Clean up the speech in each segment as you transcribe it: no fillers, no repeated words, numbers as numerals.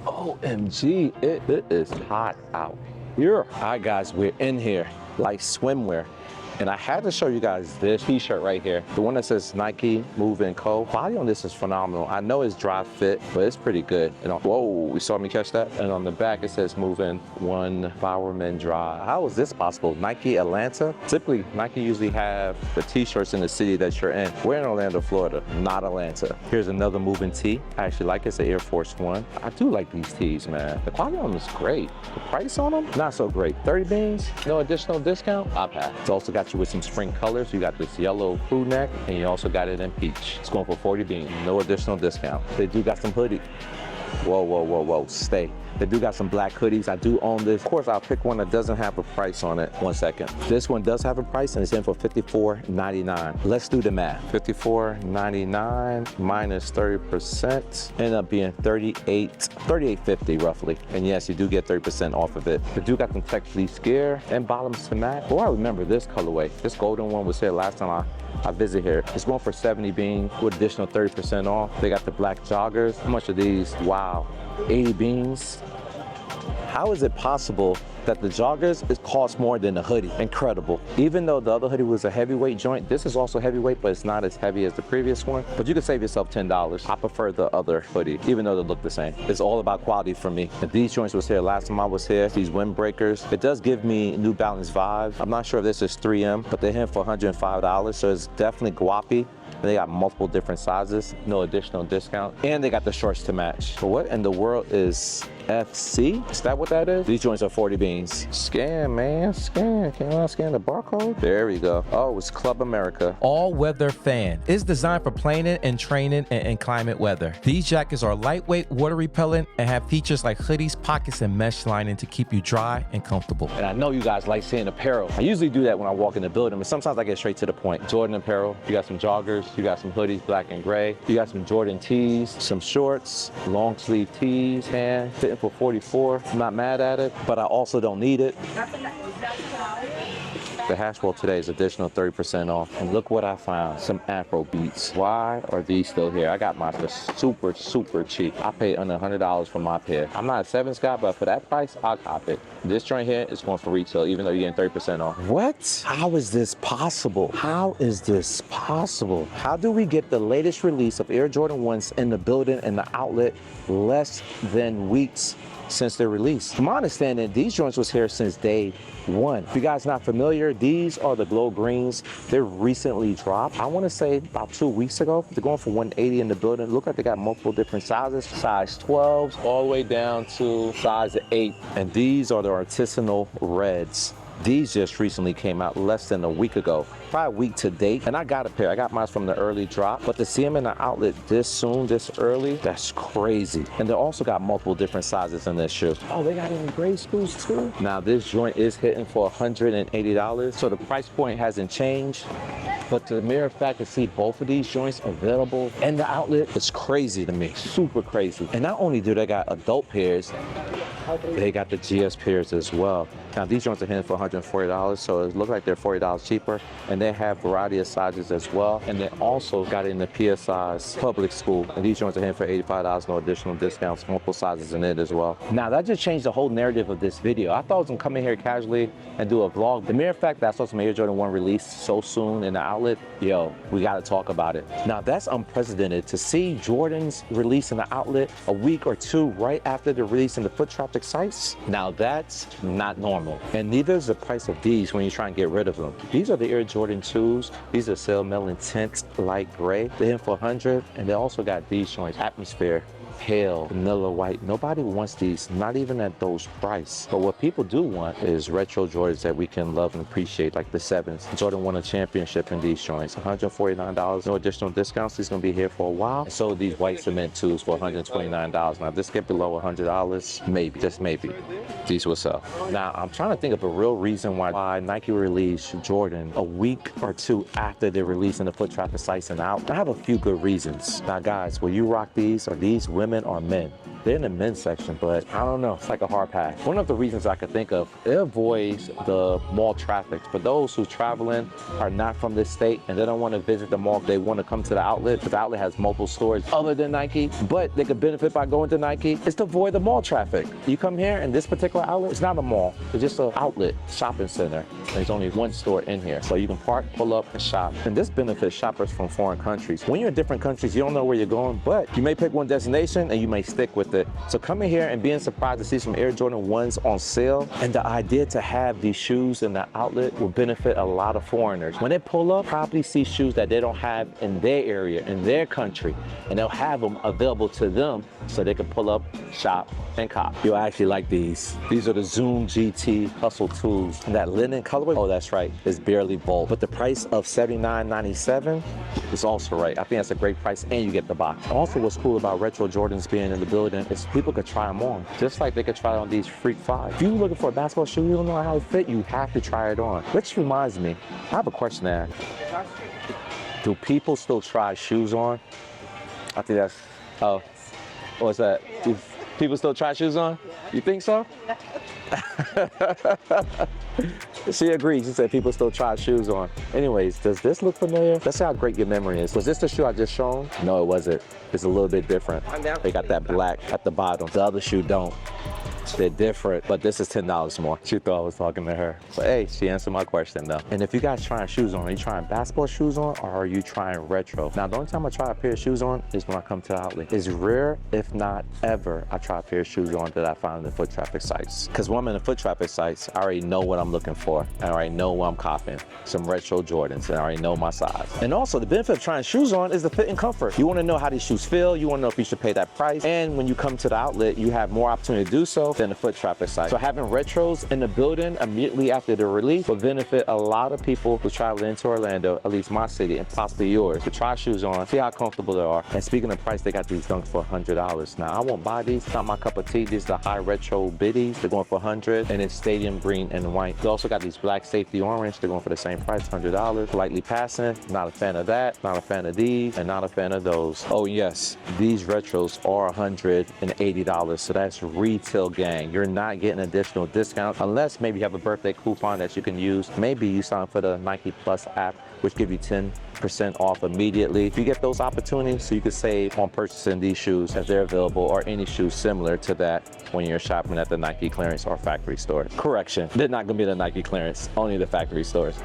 OMG, it is hot out here. All right, guys, we're in here like swimwear. And I had to show you guys this t-shirt right here. The one that says Nike Move & Co. Quality on this is phenomenal. I know it's dry fit, but it's pretty good. And whoa, you saw me catch that? And on the back, it says Move In One Bowerman Dry. How is this possible? Nike Atlanta? Typically, Nike usually have the t-shirts in the city that you're in. We're in Orlando, Florida, not Atlanta. Here's another Move In tee. I actually like it. It's an Air Force One. I do like these tees, man. The quality on them is great. The price on them, not so great. 30 beans, no additional discount, I'll pass. It's also got you with some spring colors. You got this yellow crew neck, and you also got it in peach. It's going for 40 beans, no additional discount. They do got some hoodie. Whoa, stay. They do got some black hoodies. I do own this. Of course, I'll pick one that doesn't have a price on it. 1 second. This one does have a price, and it's in for $54.99. Let's do the math. $54.99 minus 30%, end up being $38.50 roughly. And yes, you do get 30% off of it. They do got some tech fleece gear and bottoms to match. Oh, I remember this colorway. This golden one was here last time I visit here. It's going for 70 beans with additional 30% off. They got the black joggers. How much are these? Wow, 80 beans. How is it possible that the joggers cost more than the hoodie? Incredible. Even though the other hoodie was a heavyweight joint, this is also heavyweight, but it's not as heavy as the previous one. But you can save yourself $10. I prefer the other hoodie, even though they look the same. It's all about quality for me. And these joints was here last time I was here. These windbreakers. It does give me New Balance vibes. I'm not sure if this is 3M, but they're here for $105. So it's definitely guapi. And they got multiple different sizes, no additional discount. And they got the shorts to match. But what in the world is FC? Is that what that is? These joints are 40 beans. Scan, man, scan. Can I scan the barcode? There we go. Oh, it's Club America. All Weather Fan is designed for planing and training and inclement weather. These jackets are lightweight, water repellent, and have features like hoodies, pockets, and mesh lining to keep you dry and comfortable. And I know you guys like seeing apparel. I usually do that when I walk in the building, but sometimes I get straight to the point. Jordan apparel, you got some joggers, you got some hoodies, black and gray. You got some Jordan tees, some shorts, long sleeve tees, tan, fitting for 44. I'm not mad at it, but I also don't need it. The hash roll today is additional 30% off. And look what I found, some Afro beats. Why are these still here? I got mine for super cheap. I paid under $100 for my pair. I'm not a sevens guy, but for that price, I'll cop it. This joint here is going for retail, even though you're getting 30% off. What? How is this possible? How is this possible? How do we get the latest release of Air Jordan 1s in the building and the outlet less than weeks since their release? From my understanding, these joints was here since day one. If you guys not familiar, these are the glow greens. They're recently dropped. I want to say about 2 weeks ago. They're going for 180 in the building. Look like they got multiple different sizes, size 12s all the way down to size 8. And these are the artisanal reds. These just recently came out less than a week ago, probably a week to date. And I got a pair. I got mine from the early drop, but to see them in the outlet this soon, this early, that's crazy. And they also got multiple different sizes in this shoe. Oh, they got it in gray schools too. Now this joint is hitting for $180. So the price point hasn't changed. But the mere fact to see both of these joints available in the outlet is crazy to me, super crazy. And not only do they got adult pairs, they got the GS pairs as well. Now these joints are hitting for $140, so it looks like they're $40 cheaper. And they have variety of sizes as well. And they also got it in the PSI's public school. And these joints are hitting for $85, no additional discounts, multiple sizes in it as well. Now that just changed the whole narrative of this video. I thought I was gonna come in here casually and do a vlog. The mere fact that I saw some Air Jordan 1 released so soon in the outlet, yo, we gotta talk about it. Now that's unprecedented to see Jordans release in the outlet a week or two right after the release in the foot traffic sites. Now that's not normal. And neither is the price of these when you try and get rid of them. These are the Air Jordan 2s. These are Sail Melon Tint Light Gray. They're in for $100. And they also got these joints, Atmosphere, Pale, Vanilla White. Nobody wants these, not even at those price. But what people do want is retro Jordans that we can love and appreciate, like the 7s. Jordan won a championship in these joints. $149, no additional discounts. These gonna be here for a while. And so these white cement 2s for $129. Now if this get below $100, maybe, just maybe, these will sell. Now I'm trying to think of a real reason why Nike released Jordan a week or two after they're releasing the foot traffic sites and out. I have a few good reasons. Now guys, will you rock these? Are these women or men? They're in the men's section, but I don't know. It's like a hard pass. One of the reasons I could think of, it avoids the mall traffic. For those who traveling are not from this state and they don't want to visit the mall, they want to come to the outlet, because the outlet has multiple stores other than Nike, but they could benefit by going to Nike, is to avoid the mall traffic. You come here and this particular outlet, it's not a mall. It's just an outlet shopping center. There's only one store in here. So you can park, pull up, and shop. And this benefits shoppers from foreign countries. When you're in different countries, you don't know where you're going, but you may pick one destination and you may stick with it. So coming here and being surprised to see some Air Jordan 1s on sale, and the idea to have these shoes in the outlet will benefit a lot of foreigners. When they pull up, probably see shoes that they don't have in their area, in their country, and they'll have them available to them so they can pull up, shop, and cop. You'll actually like these. These are the Zoom GT Hustle Tools. And that linen colorway, oh, that's right, it's barely bold. But the price of $79.97 is also right. I think that's a great price, and you get the box. Also, what's cool about retro Jordans being in the building is people could try them on, just like they could try on these Freak 5. If you're looking for a basketball shoe, you don't know how it fit, you have to try it on. Which reminds me, I have a question to ask. Do people still try shoes on? I think that's, oh, what's that? Do people still try shoes on? You think so? She agrees. She said people still try shoes on. Anyways, does this look familiar? Let's see how great your memory is. Was this the shoe I just shown? No, it wasn't. It's a little bit different. They got that black at the bottom. The other shoe don't. They're different, but this is $10 more. She thought I was talking to her. But hey, she answered my question though. And if you guys trying shoes on, are you trying basketball shoes on or are you trying retro? Now, the only time I try a pair of shoes on is when I come to the outlet. It's rare, if not ever, I try a pair of shoes on that I found in the foot traffic sites. Because when I'm in the foot traffic sites, I already know what I'm looking for. I already know what I'm copping. Some retro Jordans, and I already know my size. And also, the benefit of trying shoes on is the fit and comfort. You want to know how these shoes feel. You want to know if you should pay that price. And when you come to the outlet, you have more opportunity to do so than the foot traffic site. So having retros in the building immediately after the release will benefit a lot of people who travel into Orlando, at least my city, and possibly yours, to try shoes on, see how comfortable they are. And speaking of price, they got these dunks for $100. Now, I won't buy these. It's not my cup of tea. These are the high retro biddies. They're going for $100, and it's stadium green and white. They also got these black safety orange. They're going for the same price, $100. Lightly passing. Not a fan of that. Not a fan of these, and not a fan of those. Oh yes, these retros are $180. So that's retail, gang. You're not getting additional discount unless maybe you have a birthday coupon that you can use. Maybe you sign for the Nike Plus app, which give you 10% off immediately. If you get those opportunities, so you can save on purchasing these shoes if they're available, or any shoes similar to that when you're shopping at the Nike clearance or factory store. Correction, they're not gonna be the Nike clearance, only the factory stores.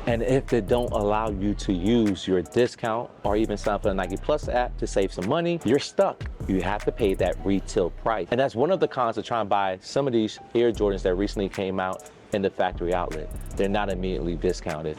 And if they don't allow you to use your discount or even sign for the Nike Plus app to save some money, you're stuck. You have to pay that retail price. And that's one of the cons of trying to buy some of these Air Jordans that recently came out in the factory outlet. They're not immediately discounted.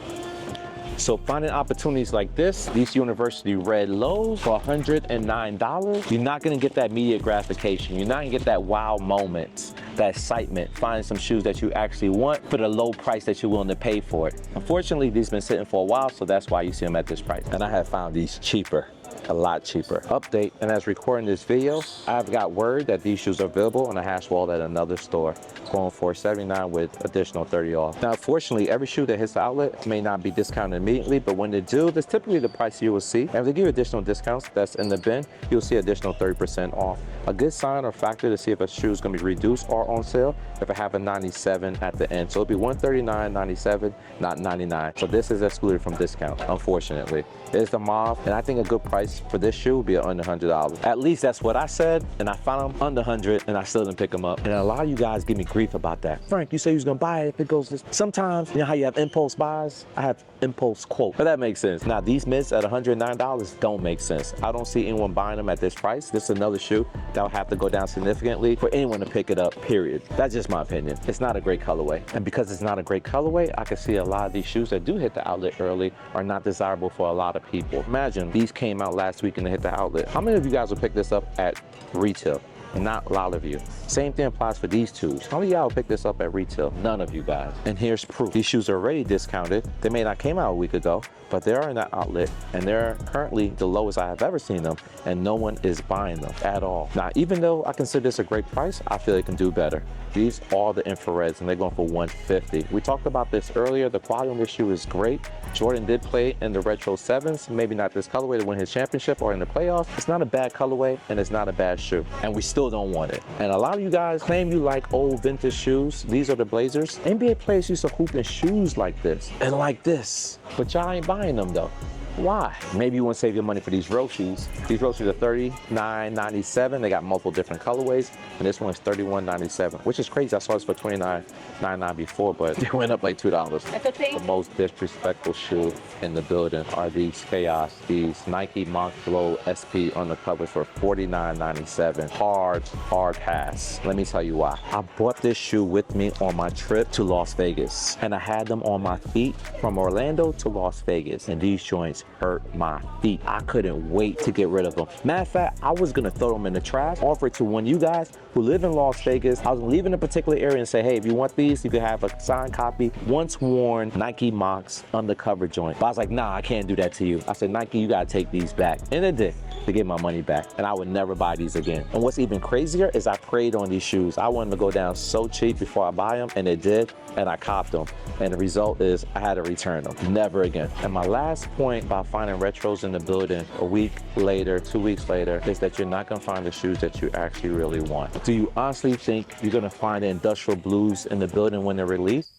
So finding opportunities like this, these University Red Lows for $109, you're not gonna get that immediate gratification. You're not gonna get that wow moment, that excitement, finding some shoes that you actually want for the low price that you're willing to pay for it. Unfortunately, these been sitting for a while, so that's why you see them at this price. And I have found these cheaper. A lot cheaper. Update, and as recording this video, I've got word that these shoes are available on a hash wall at another store, going for $79 with additional $30 off. Now, fortunately, every shoe that hits the outlet may not be discounted immediately, but when they do, that's typically the price you will see. And if they give you additional discounts that's in the bin, you'll see additional 30% off. A good sign or factor to see if a shoe is going to be reduced or on sale if it have a 97 at the end. So it'll be $139.97, not $99. So this is excluded from discount, unfortunately. There's the mauve, and I think a good price for this shoe would be under $100. At least that's what I said, and I found them under 100, and I still didn't pick them up. And a lot of you guys give me grief about that. Frank, you say you was gonna buy it if it goes this. Sometimes, you know how you have impulse buys? I have impulse quote, but that makes sense. Now, these mids at $109 don't make sense. I don't see anyone buying them at this price. This is another shoe that will have to go down significantly for anyone to pick it up, period. That's just my opinion. It's not a great colorway. And because it's not a great colorway, I can see a lot of these shoes that do hit the outlet early are not desirable for a lot of people. Imagine these came out last week and they hit the outlet. How many of you guys will pick this up at retail? not a lot of you. Same thing applies for these shoes. How many of y'all pick this up at retail? None of you guys. And here's proof. These shoes are already discounted. They may not came out a week ago, but they are in that outlet, and they're currently the lowest I have ever seen them, and no one is buying them at all. Now, even though I consider this a great price, I feel they can do better. These are the infrareds, and they're going for $150. We talked about this earlier. The quality on this shoe is great. Jordan did play in the Retro 7s, maybe not this colorway to win his championship or in the playoffs. It's not a bad colorway, and it's not a bad shoe, and we still don't want it. And a lot of you guys claim you like old vintage shoes. These are the Blazers. NBA players used to hoop in shoes like this and like this, but y'all ain't buying them though. Why? Maybe you want to save your money for these road shoes. These road shoes are $39.97. They got multiple different colorways, and this one's $31.97, which is crazy. I saw this for $29.99 before, but it went up like $2. The most disrespectful shoe in the building are these Chaos, these Nike Mach Flow SP undercovers for $49.97. Hard pass. Let me tell you why. I bought this shoe with me on my trip to Las Vegas, and I had them on my feet from Orlando to Las Vegas, and these joints hurt my feet. I couldn't wait to get rid of them. Matter of fact, I was gonna throw them in the trash, offer it to one of you guys who live in Las Vegas. I was leaving a particular area and say, hey, if you want these, you can have a signed copy, once worn Nike Mocs undercover joint. But I was like, nah, I can't do that to you. I said, Nike, you gotta take these back. And it did, to get my money back. And I would never buy these again. And what's even crazier is I prayed on these shoes. I wanted to go down so cheap before I buy them, and it did, and I copped them. And the result is I had to return them. Never again. And my last point about finding retros in the building a week later, 2 weeks later, is that you're not gonna find the shoes that you actually really want. Do you honestly think you're gonna find the industrial blues in the building when they're released?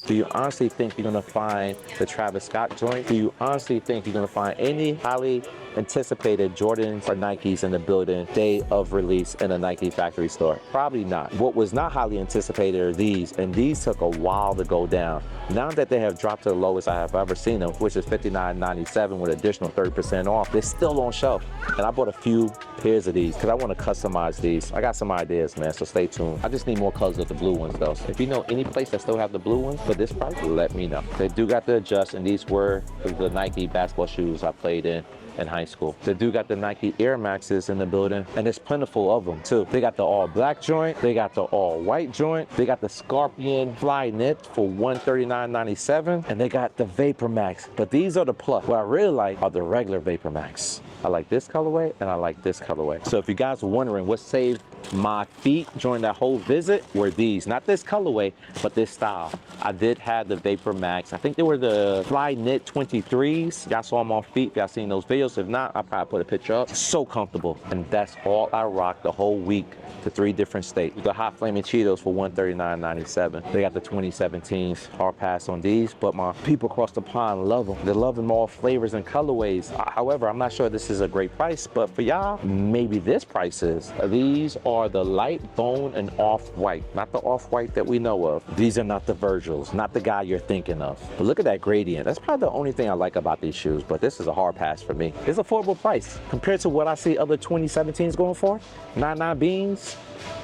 Do you honestly think you're gonna find the Travis Scott joint? Do you honestly think you're gonna find any highly anticipated Jordans or Nikes in the building day of release in a Nike factory store? Probably not. What was not highly anticipated are these, and these took a while to go down. Now that they have dropped to the lowest I have ever seen them, which is $59.97 with additional 30% off, they're still on shelf. And I bought a few pairs of these because I want to customize these. I got some ideas, man, so stay tuned. I just need more colors of the blue ones though. So if you know any place that still have the blue ones for this price, let me know. They do got the adjust, and these were the Nike basketball shoes I played in high school. They do got the Nike Air Maxes in the building, and there's plentiful of them too. They got the all black joint, they got the all white joint, they got the Scorpion Fly Knit for $139.97, and they got the Vapor Max. But these are the plus. What I really like are the regular Vapor Max. I like this colorway, and I like this colorway. So if you guys are wondering what saved my feet during that whole visit, were these. Not this colorway, but this style. I did have the Vapor Max. I think they were the Fly Knit 23s. Y'all saw them on feet. Y'all seen those videos. If not, I'll probably put a picture up. So comfortable. And that's all I rocked the whole week to 3 different states. The Hot Flaming Cheetos for $139.97. They got the 2017s. Hard pass on these, but my people across the pond love them. They're loving all flavors and colorways. However, I'm not sure this is a great price, but for y'all, maybe this price is. These are the light bone and off-white, not the off-white that we know of. These are not the Virgils, not the guy you're thinking of. But look at that gradient. That's probably the only thing I like about these shoes, but this is a hard pass for me. It's affordable price compared to what I see other 2017s going for. 99 beans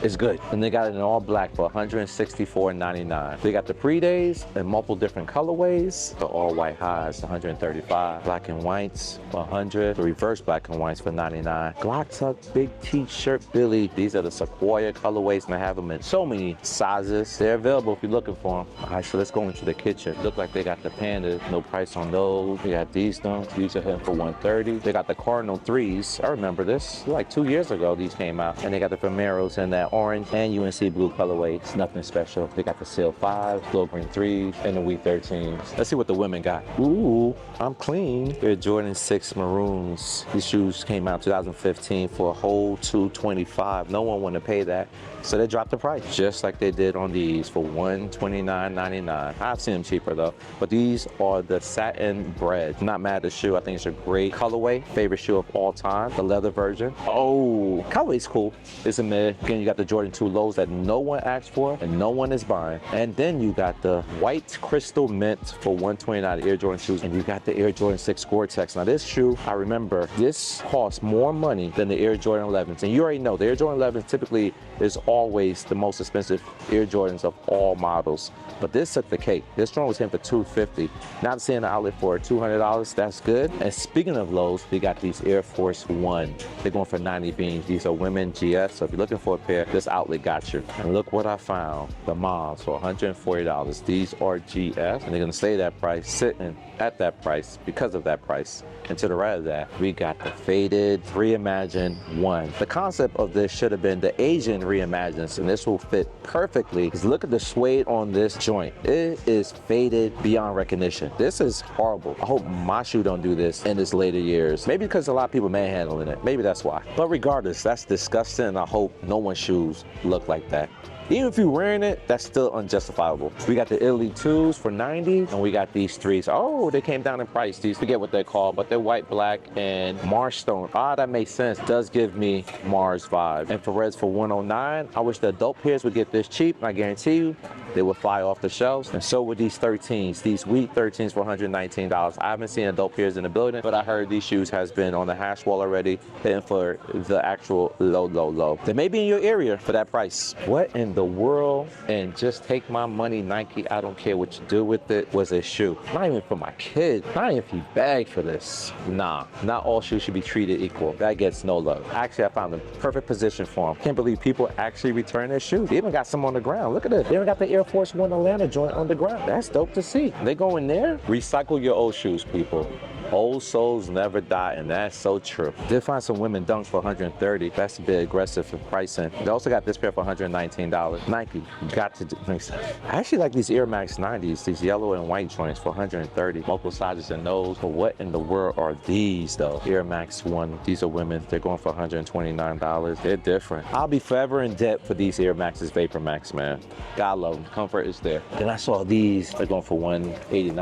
is good. And they got it in all black for $164.99. They got the pre-days in multiple different colorways. The all white highs, $135. Black and whites, $100. The reverse black and whites for $99. Glock Tuck Big T-shirt Billy. These are the Sequoia colorways, and I have them in so many sizes. They're available if you're looking for them. All right, so let's go into the kitchen. Look like they got the Pandas. No price on those. We got these ones. These are hitting for $130. They got the Cardinal 3s. I remember this. Like 2 years ago, these came out. And they got the Primeros in that orange and UNC blue colorway. It's nothing special. They got the Seal 5s, Glow Green 3s, and the Wheat 13s. Let's see what the women got. Ooh, I'm clean. They're Jordan 6 Maroons. These shoes came out 2015 for a whole $225. No one wanted to pay that. So they dropped the price, just like they did on these for $129.99. I've seen them cheaper though, but these are the satin bread. Not mad at the shoe. I think it's a great colorway. Favorite shoe of all time, the leather version. Oh, colorway's cool. It's a mid. Again, you got the Jordan 2 lows that no one asked for and no one is buying. And then you got the white crystal mint for $129 Air Jordan shoes, and you got the Air Jordan 6 Gore-Tex. Now this shoe, I remember, this costs more money than the Air Jordan 11s. And you already know the Air Jordan 7 typically is always the most expensive Air Jordans of all models. But this took the cake. This joint was hitting for $250. Now I'm seeing an outlet for $200. That's good. And speaking of lows, we got these Air Force One. They're going for 90 beans. These are women GS. So if you're looking for a pair, this outlet got you. And look what I found. The moms for $140. These are GS, and they're gonna stay that price, sitting at that price because of that price. And to the right of that, we got the faded Reimagine One. The concept of this should have been the Asian Reimagines, and this will fit perfectly. Because look at the suede on this joint. It is faded beyond recognition. This is horrible. I hope my shoe don't do this in its later years. Maybe because a lot of people manhandling it. Maybe that's why. But regardless, that's disgusting, and I hope no one's shoes look like that. Even if you're wearing it, that's still unjustifiable. We got the Italy 2s for 90, and we got these 3s. Oh, they came down in price. These, forget what they're called, but they're white, black, and Mars stone. Ah, that makes sense. Does give me Mars vibe. And for Reds for 109, I wish the adult pairs would get this cheap. I guarantee you, they would fly off the shelves. And so would these 13s, these wheat 13s for $119. I haven't seen adult pairs in the building, but I heard these shoes has been on the hash wall already, hitting for the actual low. They may be in your area for that price. What in the world? And just take my money, Nike. I don't care what you do with it. Was a shoe. Not even for my kid. Not even if you beg for this. Nah, not all shoes should be treated equal. That gets no love. Actually, I found the perfect position for them. Can't believe people actually return their shoes. They even got some on the ground. Look at this. They even got the Air Force One Atlanta joint on the ground. That's dope to see. They go in there. Recycle your old shoes, people. Old souls never die, and that's so true. Did find some women dunks for $130. That's a bit aggressive for pricing. They also got this pair for $119. Nike got to do. I actually like these Air Max 90s, these yellow and white joints for $130. Multiple sizes and those. But what in the world are these though? Air Max 1. These are women. They're going for $129. They're different. I'll be forever in debt for these Air Maxes, Vapor Max, man. God love them. Comfort is there. Then I saw these. They're going for $189.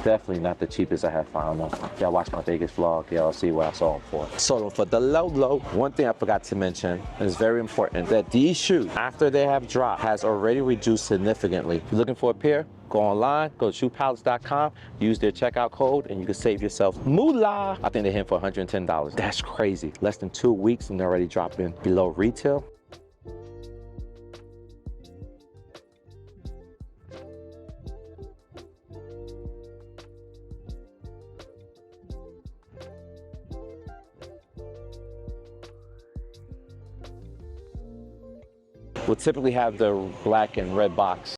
Definitely not the cheapest I have found them. Y'all watch my Vegas vlog, y'all see what I saw them for. Sold them for the low. One thing I forgot to mention, and it's very important, that these shoes, after they have dropped, has already reduced significantly. If you're looking for a pair, go online, go to shoepalace.com, use their checkout code, and you can save yourself moolah. I think they're hitting for $110. That's crazy. Less than 2 weeks and they're already dropping below retail. We'll typically have the black and red box